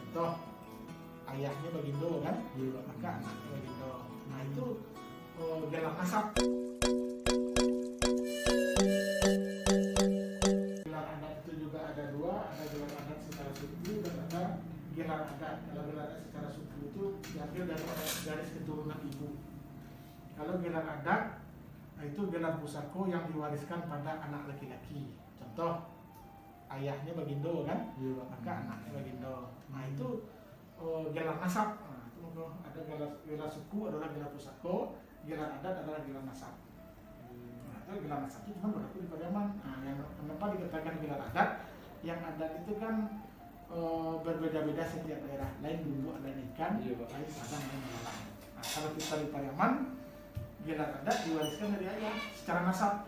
Contoh, ayahnya Bagindo kan, maka anaknya Bagindo. Nah itu gelar nasab. Gelar adat itu juga ada dua, ada gelar adat secara suku dan ada gelar adat. Kalau gelar adat secara suku itu diambil dari garis keturunan ibu. Kalau gelar adat itu gelar pusako yang diwariskan pada anak laki-laki. Contoh, ayahnya Bagindo kan, maka anaknya Bagindo. Nah itu gelar nasab. Nah, itu ada gelar suku adalah gelar pusako, gelar adat adalah gelar nasab. Nah, itu gelar nasab itu cuma berlaku di Pariaman. Nah, yang kenapa dikatakan gelar adat? Yang adat itu kan berbeda-beda setiap daerah. Lain bumbu, ada ikan, lain sadang, lain belalang. Nah, kalau kita di Pariaman, gelar adat diwariskan dari ayah secara nasab.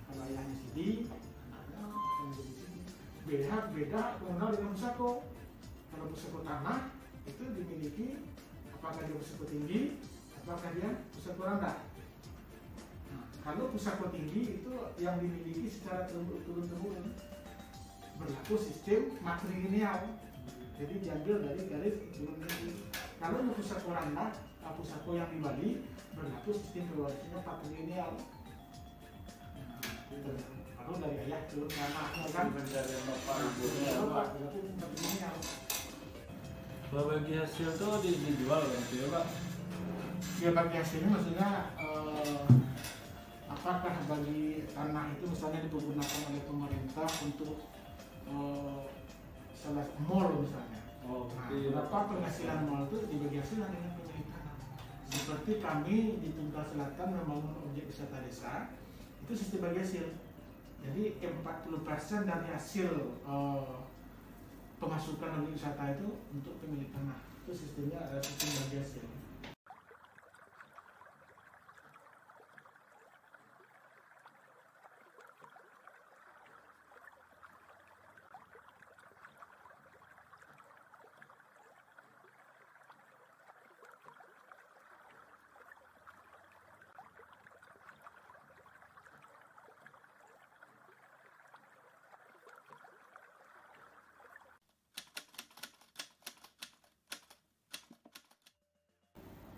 Kalau ayahnya Sidi, anaknya beda mengenal dengan pusako. Kalau pusako tanah itu dimiliki, apakah dia pusako tinggi, apakah dia pusako rendah. Nah, kalau pusako tinggi itu yang dimiliki secara turun-temurun, berlaku sistem matrilineal. Jadi diambil dari garis turun tinggi. Kalau yang pusako rendah, pusako yang di Bali berlaku sistem pewarisannya patrilineal. Kalau dari ayah turun ke anaknya kan dari bapak ibunya berarti patrilineal. bagi hasil tuh dijual gitu ya Pak? Ya bagi hasilnya maksudnya apakah bagi tanah itu misalnya dipergunakan oleh pemerintah untuk salah mall misalnya. Nah, berapa penghasilan mall itu dibagi hasil dengan pemilik tanah. Seperti kami di Tunggal Selatan membangun objek wisata desa, itu sistem bagi hasil. Jadi 40% dari hasil pemasukan objek wisata itu untuk pemilik tanah. Itu sistemnya adalah sistem bagi hasil.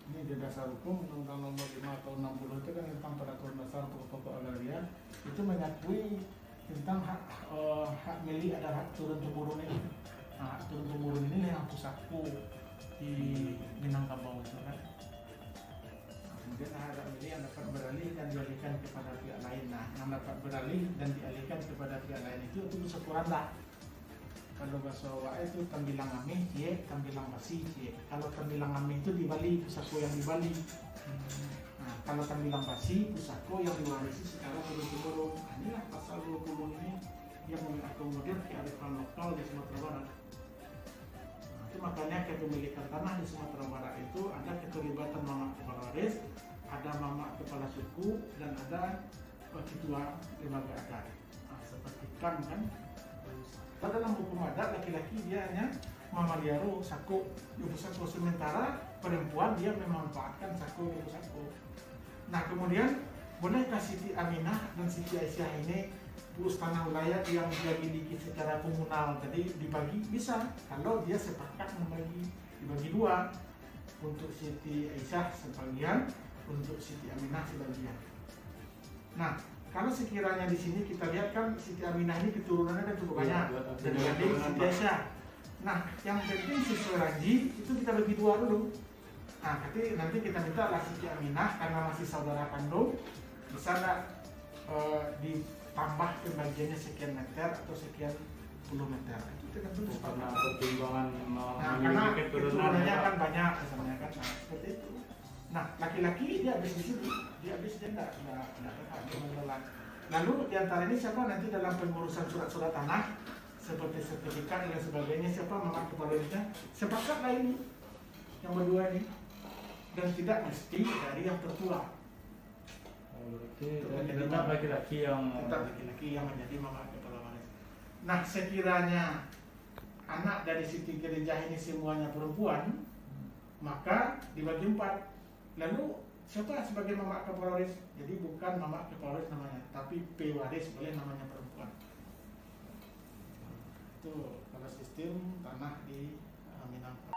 Ini di dasar hukum Undang-Undang Nomor 5 Tahun 60 itu kan tentang peraturan dasar pokok agraria itu mengakui tentang hak milik ada hak turun temurun ini. Nah, hak turun temurun ini yang pusako di Minangkabau itu kan. Nah, kemudian hak milik yang dapat beralih dan dialihkan kepada pihak lain. Nah, yang dapat beralih dan dialihkan kepada pihak lain itu pusako rendah. Kalau bahasa Jawa itu tambilang amih, cie, tambilang basi, cie. Kalau tambilang amih itu di Bali, pusako yang di Bali. Nah, kalau tambilang basi, pusako yang diwarisi secara turun-temurun. Nah, inilah pasal 20 ini yang mengakomodir kearifan lokal di Sumatera Barat. Nah, itu makanya kepemilikan tanah di Sumatera Barat itu ada keterlibatan mama kepala waris, ada mama kepala suku, dan ada ketua lembaga adat. Nah, seperti kan. Dalam hukum adat laki-laki dia hanya mamaliaro sako ibu sako, sementara perempuan dia memanfaatkan sako ibu sako. Nah kemudian bolehkah Siti Aminah dan Siti Aisyah ini urus tanah wilayah yang dia miliki secara komunal tadi dibagi? Bisa kalau dia sepakat dibagi dua, untuk Siti Aisyah sebagian, untuk Siti Aminah sebagian. Nah kalau sekiranya di sini kita lihat kan Siti Aminah ini keturunannya kan cukup banyak dan adik Siti Aisyah. Nah, yang penting sesuai ranji itu kita bagi dua dulu. Nah, nanti kita minta lah Siti Aminah karena masih saudara kandung bisa nggak ditambah pembagiannya sekian meter atau sekian puluh meter. Itu tergantung Karena pertimbangan karena keturunannya kan banyak misalnya kan. Nah, seperti itu. Nah, laki-laki dia habis di situ, dia enggak mengelola. Lalu di antara ini siapa nanti dalam pengurusan surat-surat tanah seperti sertifikat dan sebagainya, siapa mama kepala warisnya? Sepakatlah ini yang berdua ini, dan tidak mesti dari yang tertua. Berarti tetap laki-laki yang menjadi mama kepala waris. Nah, sekiranya anak dari Siti Khadijah ini semuanya perempuan, maka dibagi 4. Lalu siapa sebagai mama kepala waris? Jadi bukan mama kepala waris namanya, tapi P waris boleh namanya perempuan. Itu kalau sistem tanah di Minangkabau.